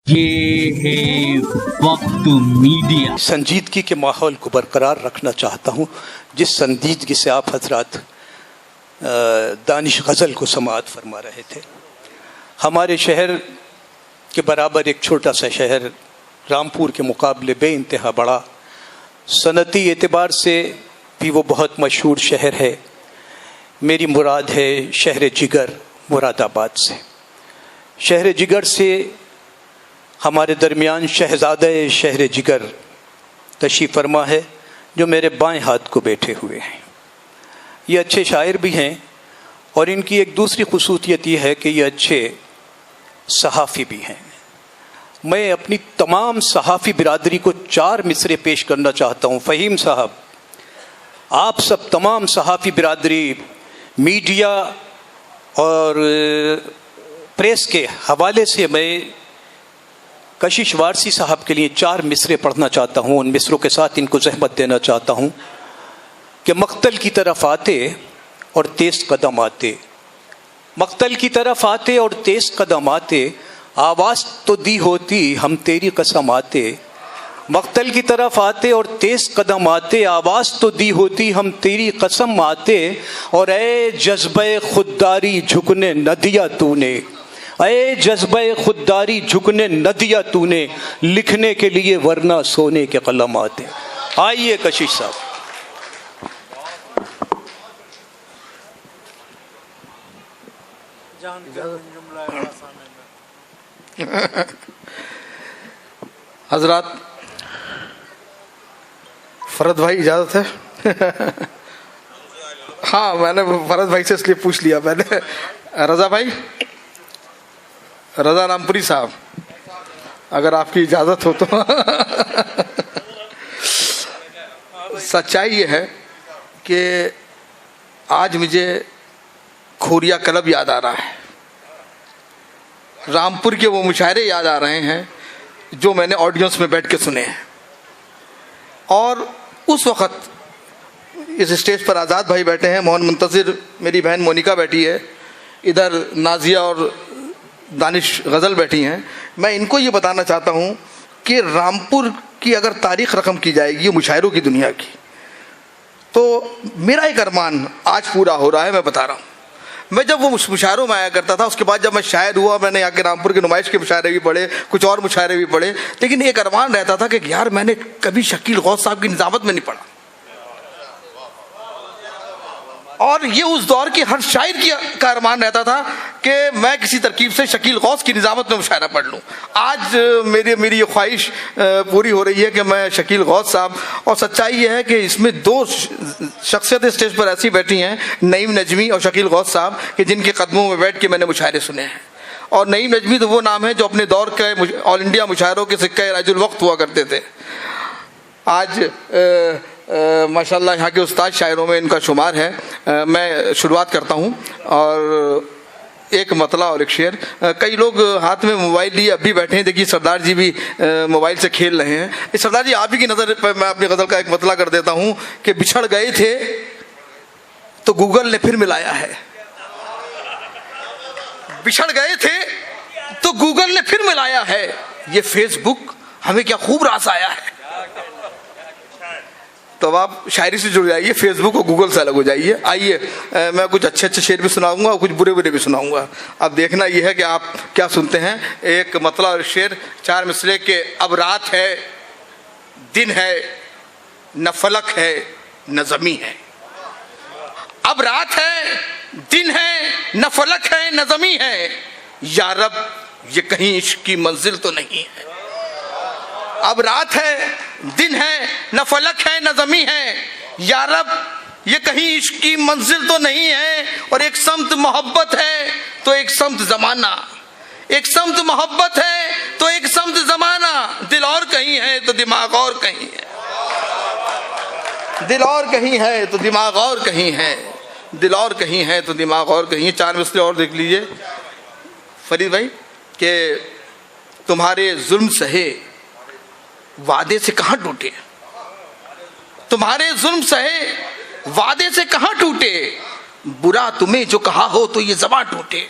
ये है वक्त मीडिया। संजीदगी के माहौल को बरकरार रखना चाहता हूँ, जिस संजीदगी से आप हजरात दानिश गज़ल को समाअत फरमा रहे थे। हमारे शहर के बराबर एक छोटा सा शहर रामपुर के मुकाबले बे इंतहा बड़ा, सनती एतबार से भी वो बहुत मशहूर शहर है। मेरी मुराद है शहर जिगर मुरादाबाद से। शहर जिगर से हमारे दरमियान शहज़ादे शहर जिगर तशरीफ़ फरमा है, जो मेरे बाएं हाथ को बैठे हुए हैं। ये अच्छे शायर भी हैं और इनकी एक दूसरी खुसूसियत ये है कि ये अच्छे सहाफ़ी भी हैं। मैं अपनी तमाम सहाफ़ी बिरादरी को 4 मिसरे पेश करना चाहता हूँ। फ़हीम साहब, आप सब तमाम सहाफ़ी बिरादरी, मीडिया और प्रेस के हवाले से मैं कशिश वारसी साहब के लिए 4 मिसरे पढ़ना चाहता हूँ। उन मिसरों के साथ इनको ज़हमत देना चाहता हूँ कि मक्तल की तरफ आते और तेज़ कदम आते, मक्तल की तरफ आते और तेज़ कदम आते, आवाज़ तो दी होती हम तेरी कसम आते। मक्तल की तरफ आते और तेज़ कदम आते, आवाज़ तो दी होती हम तेरी कसम आते। और ए जज्बे खुददारी झुकने न दिया तूने, ऐ जज्बे खुददारी झुकने न दिया तूने, लिखने के लिए वरना सोने के कलम आते। आइए कशिश साहब। हजरात, फरद भाई इजाजत है? हाँ, मैंने फरद भाई से इसलिए पूछ लिया मैंने। रजा भाई, रजा रामपुरी साहब, अगर आपकी इजाजत हो तो। सच्चाई ये है कि आज मुझे खोरिया क्लब याद आ रहा है, रामपुर के वो मुशायरे याद आ रहे हैं जो मैंने ऑडियंस में बैठ के सुने हैं। और उस वक़्त इस स्टेज पर आज़ाद भाई बैठे हैं, मोहन मुंतज़िर, मेरी बहन मोनिका बैठी है, इधर नाजिया और दानिश गज़ल बैठी हैं। मैं इनको ये बताना चाहता हूँ कि रामपुर की अगर तारीख़ रकम की जाएगी मुशायरों की दुनिया की, तो मेरा एक अरमान आज पूरा हो रहा है। मैं बता रहा हूँ, मैं जब वो मुशायरों में आया करता था, उसके बाद जब मैं शायर हुआ, मैंने यहाँ के रामपुर के नुमाइश के मुशायरे भी पढ़े, कुछ और मुशायरे भी पढ़े, लेकिन एक अरमान रहता था कि यार मैंने कभी शकील गौस साहब की निज़ामत में नहीं पढ़ा। और ये उस दौर के हर शायर का अरमान रहता था कि मैं किसी तरकीब से शकील गौस की निज़ामत में मुशायरा पढ़ लूँ। आज मेरी ये ख्वाहिश पूरी हो रही है कि मैं शकील गौस साहब, और सच्चाई ये है कि इसमें 2 शख्सियतें स्टेज पर ऐसी बैठी हैं, नईम नजमी और शकील गौस साहब, कि जिनके कदमों में बैठ के मैंने मुशायरे सुने हैं। और नईम नजमी तो वो नाम है जो अपने दौर के ऑल इंडिया मुशायरों के सिक्के राजुल वक्त हुआ करते थे। आज माशाल्लाह यहाँ के उस्ताद शायरों में इनका शुमार है। मैं शुरुआत करता हूँ और एक मतला और एक शेर। कई लोग हाथ में मोबाइल लिए अब भी बैठे हैं, देखिए सरदार जी भी मोबाइल से खेल रहे हैं। सरदार जी, आप ही की नज़र पर मैं अपनी गज़ल का एक मतला कर देता हूँ कि बिछड़ गए थे तो गूगल ने फिर मिलाया है। बिछड़ गए थे तो गूगल ने फिर मिलाया है, ये फेसबुक हमें क्या खूब रास आया है। तो आप शायरी से जुड़ जाइए, फेसबुक और गूगल से अलग हो जाइए। आइए, मैं कुछ अच्छे अच्छे शेर भी सुनाऊंगा और कुछ बुरे बुरे भी सुनाऊंगा। अब देखना यह है कि आप क्या सुनते हैं। एक मतला और शेर, 4 मिसरे के। अब रात है, दिन है, न फलक है न ज़मीं है। अब रात है, दिन है, न फलक है न ज़मीं है, या रब ये कहीं इश्क की मंजिल तो नहीं है। अब रात है, दिन है, न फलक है न ज़मीं है, या रब ये कहीं इश्क की मंजिल तो नहीं है। और एक समत मोहब्बत है तो एक समत ज़माना, एक समत मोहब्बत है तो एक समत ज़माना, दिल और कहीं है तो दिमाग और कहीं है, दिल और कहीं है तो दिमाग और कहीं है, दिल और कहीं है तो दिमाग और कहीं है। 4 मिसरे और देख लीजिए फरीद भाई, कि तुम्हारे जुल्म सहे वादे से कहाँ टूटे, तुम्हारे जुल्म सहे वादे से कहाँ टूटे, बुरा तुम्हें जो कहा हो तो ये ज़बां टूटे।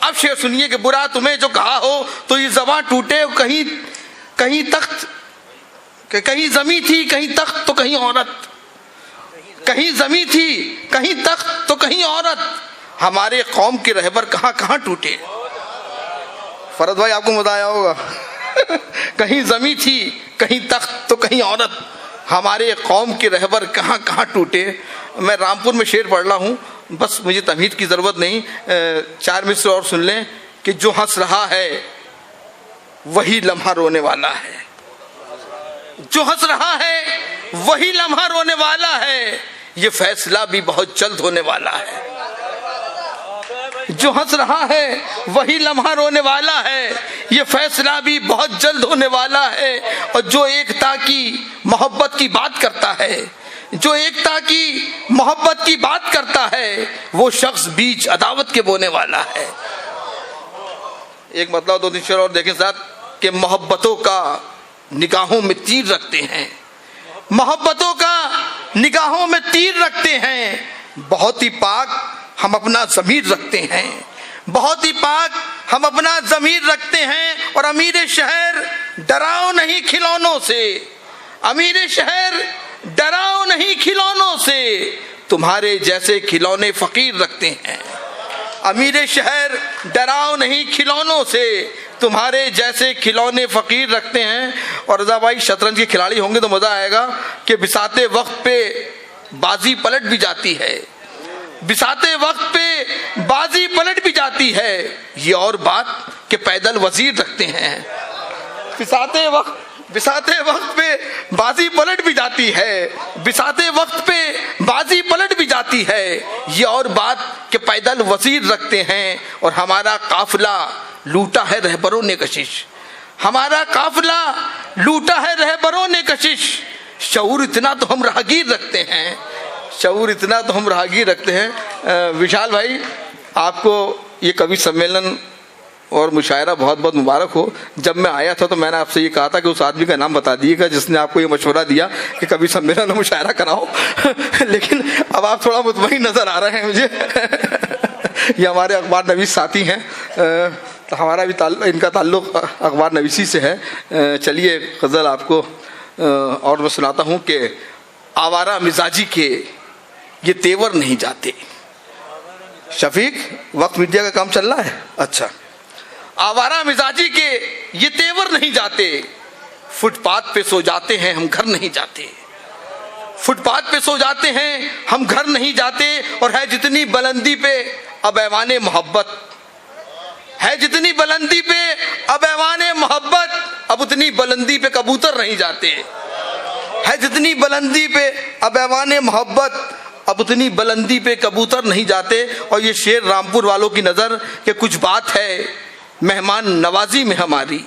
अब शेर सुनिए कि बुरा तुम्हें जो कहा हो तो ये ज़बां टूटे, कहीं कहीं तख्त, कहीं जमी थी कहीं तख्त तो कहीं औरत, कहीं जमी थी कहीं तख्त तो कहीं औरत, हमारे कौम के रहबर कहाँ कहाँ टूटे। फरद भाई आपको मजा आया होगा। कहीं जमी थी कहीं तख्त तो कहीं औरत, हमारे कौम के रहबर कहाँ कहाँ टूटे। मैं रामपुर में शेर पढ़ रहा हूँ, बस मुझे तमहीद की ज़रूरत नहीं, 4 मिसरे और सुन लें कि जो हंस रहा है वही लम्हा रोने वाला है, जो हंस रहा है वही लम्हा रोने वाला है, ये फैसला भी बहुत जल्द होने वाला है। जो हंस रहा है वही लम्हा रोने वाला है, ये फैसला भी बहुत जल्द होने वाला है। और जो एकता की मोहब्बत की बात करता है, जो एकता की मोहब्बत की बात करता है, वो शख्स बीच अदावत के बोने वाला है। एक मतलब 2-3 शेर और देखें साथ कि मोहब्बतों का निगाहों में तीर रखते हैं, मोहब्बतों का निगाहों में तीर रखते हैं, बहुत ही पाक हम अपना ज़मीर रखते हैं, बहुत ही पाक हम अपना ज़मीर रखते हैं। और अमीर शहर डराओ नहीं खिलौनों से, अमीर शहर डराओ नहीं खिलौनों से, तुम्हारे जैसे खिलौने फ़कीर रखते हैं। अमीर शहर डराओ नहीं खिलौनों से, तुम्हारे जैसे खिलौने फ़कीर रखते हैं। और रज़ा भाई शतरंज के खिलाड़ी होंगे तो मज़ा आएगा कि बिसाते वक्त पे बाजी पलट भी जाती है, बिसाते वक्त पे बाजी पलट भी जाती है, ये और बात कि पैदल वजीर रखते हैं। बिसाते वक्त पे बाजी पलट भी जाती है, बिसाते वक्त पे बाजी पलट भी जाती है, ये और बात कि पैदल वजीर रखते हैं। और हमारा काफिला लूटा है रहबरों ने कशिश, हमारा काफिला लूटा है रहबरों ने कशिश, शऊर इतना तो हम राहगीर रखते हैं, शऊर इतना तो हम राहगीर रखते हैं। विशाल भाई आपको ये कवि सम्मेलन और मुशायरा बहुत बहुत मुबारक हो। जब मैं आया था तो मैंने आपसे ये कहा था कि उस आदमी का नाम बता दिएगा जिसने आपको ये मशवरा दिया कि कवि सम्मेलन और मुशायरा कराओ। लेकिन अब आप थोड़ा मुतमईन नज़र आ रहे हैं मुझे। ये हमारे अखबार नवीस साथी हैं, तो हमारा भी इनका ताल्लुक़ अखबार नवीसी से है। चलिए गज़ल आपको और मैं सुनाता हूँ कि आवारा मिजाजी के ये तेवर नहीं जाते। शफीक वक्त मीडिया का काम चल रहा है, अच्छा। आवारा मिजाजी के ये तेवर नहीं जाते, फुटपाथ पे सो जाते हैं हम घर नहीं जाते, फुटपाथ पे सो जाते हैं हम घर नहीं जाते। और है जितनी बुलंदी पे अब ऐवाने मोहब्बत, है जितनी बुलंदी पे अब ऐवाने मोहब्बत, अब उतनी बुलंदी पे कबूतर नहीं जाते, है जितनी बुलंदी पे अब ऐवाने मोहब्बत, अब उतनी बुलंदी पे कबूतर नहीं जाते। और ये शेर रामपुर वालों की नज़र कि कुछ बात है मेहमान नवाजी में हमारी।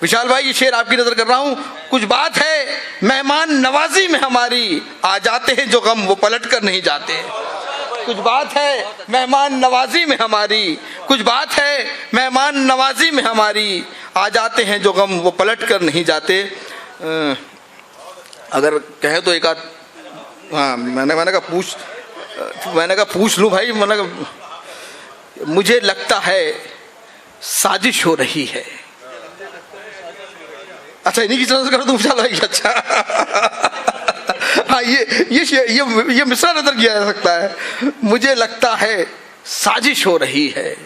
विशाल भाई ये शेर आपकी नज़र कर रहा हूँ, कुछ बात है मेहमान नवाजी में हमारी, आ जाते हैं जो गम वो पलट कर नहीं जाते। कुछ बात है मेहमान नवाजी में हमारी, कुछ बात है मेहमान नवाजी में हमारी, आ जाते हैं जो गम वो पलट कर नहीं जाते। अगर कहे तो एक आध, हाँ मैंने कहा पूछ लूँ भाई। मैंने कहा मुझे लगता है साजिश हो रही है। अच्छा इन्हीं की तरह कर दूँ विशाल भाई, अच्छा। हाँ ये मिसरा नजर किया जा सकता है। मुझे लगता है साजिश हो रही है,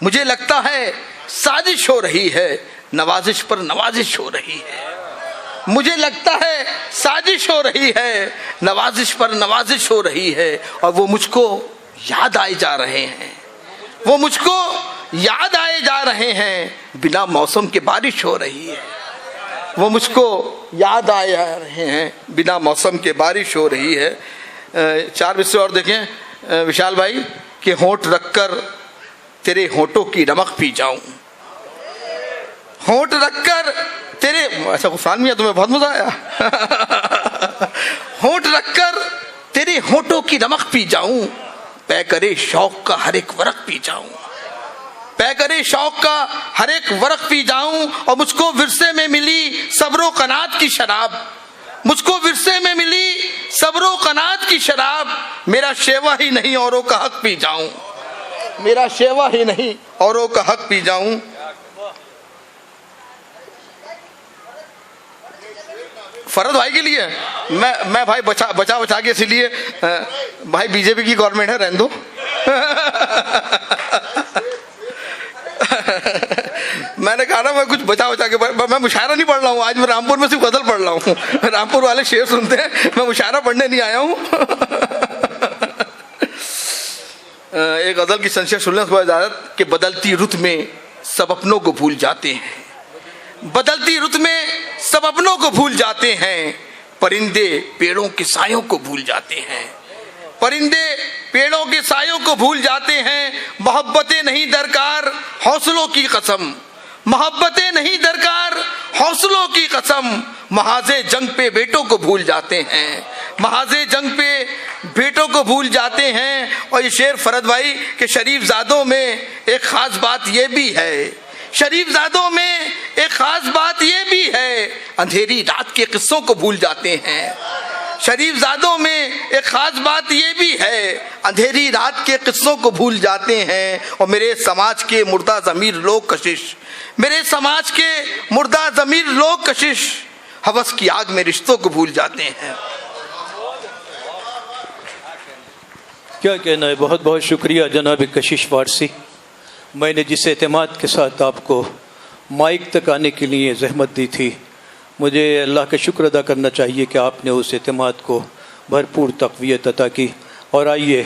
मुझे लगता है साजिश हो रही है, नवाजिश पर नवाजिश हो रही है। मुझे लगता है साजिश हो रही है, नवाजिश पर नवाजिश हो रही है। और वो मुझको याद आए जा रहे हैं, वो मुझको याद आए जा रहे हैं, बिना मौसम के बारिश हो रही है। वो मुझको याद आए जा रहे हैं, बिना मौसम के बारिश हो रही है। 4 विषय और देखें विशाल भाई कि होंठ रखकर तेरे होंठों की रमक पी जाऊं, होंठ रखकर तेरे, ऐसा गुफान में तुम्हें बहुत मजा आया। होंठ रखकर तेरे होंठों की रमक पी जाऊं, पै करे शौक का हर एक वरक पी जाऊं, पै करे शौक का हर एक वरक पी जाऊं। और मुझको विरसे में मिली सब्रो कनात की शराब, मुझको विरसे में मिली सब्रो कनात की शराब, मेरा शेवा ही नहीं औरों का हक पी जाऊं, मेरा शेवा ही नहीं औरों का हक पी जाऊं। फरद भाई के लिए मैं भाई बचा के, इसलिए भाई बीजेपी की गवर्नमेंट है, रहने दो। मैंने कहा ना मैं कुछ बचा के, मैं मुशायरा नहीं पढ़ रहा हूँ आज, मैं रामपुर में सिर्फ गजल पढ़ रहा हूँ। रामपुर वाले शेर सुनते हैं, मैं मुशायरा पढ़ने नहीं आया हूँ। एक गजल की संशय सुन लें उसके बाद इजाजत कि बदलती रुत में सब अपनों को भूल जाते हैं, बदलती रुत में सब अपनों को भूल जाते हैं, परिंदे पेड़ों के सायों को भूल जाते हैं, परिंदे पेड़ों के सायों को भूल जाते हैं। मोहब्बतें नहीं दरकार हौसलों की कसम, मोहब्बतें नहीं दरकार हौसलों की कसम, महाजे जंग पे बेटों को भूल जाते हैं, महाजे जंग पे बेटों को भूल जाते हैं। और ये शेर फरद भाई के शरीफजादों में एक खास बात ये भी है, शरीफजादों में एक खास बात ये भी है, अंधेरी रात के किस्सों को भूल जाते हैं। शरीफजादों में एक खास बात ये भी है, अंधेरी रात के किस्सों को भूल जाते हैं। और मेरे समाज के मुर्दा ज़मीर लोग कशिश, मेरे समाज के मुर्दा ज़मीर लोग कशिश, हवस की आग में रिश्तों को भूल जाते हैं। क्या कहना है। बहुत बहुत शुक्रिया जनाब कशिश फारसी। मैंने जिस एतमाद के साथ आपको माइक तक आने के लिए जहमत दी थी, मुझे अल्लाह का शुक्र अदा करना चाहिए कि आपने उस एतमाद को भरपूर तक़वियत अता की। और आइए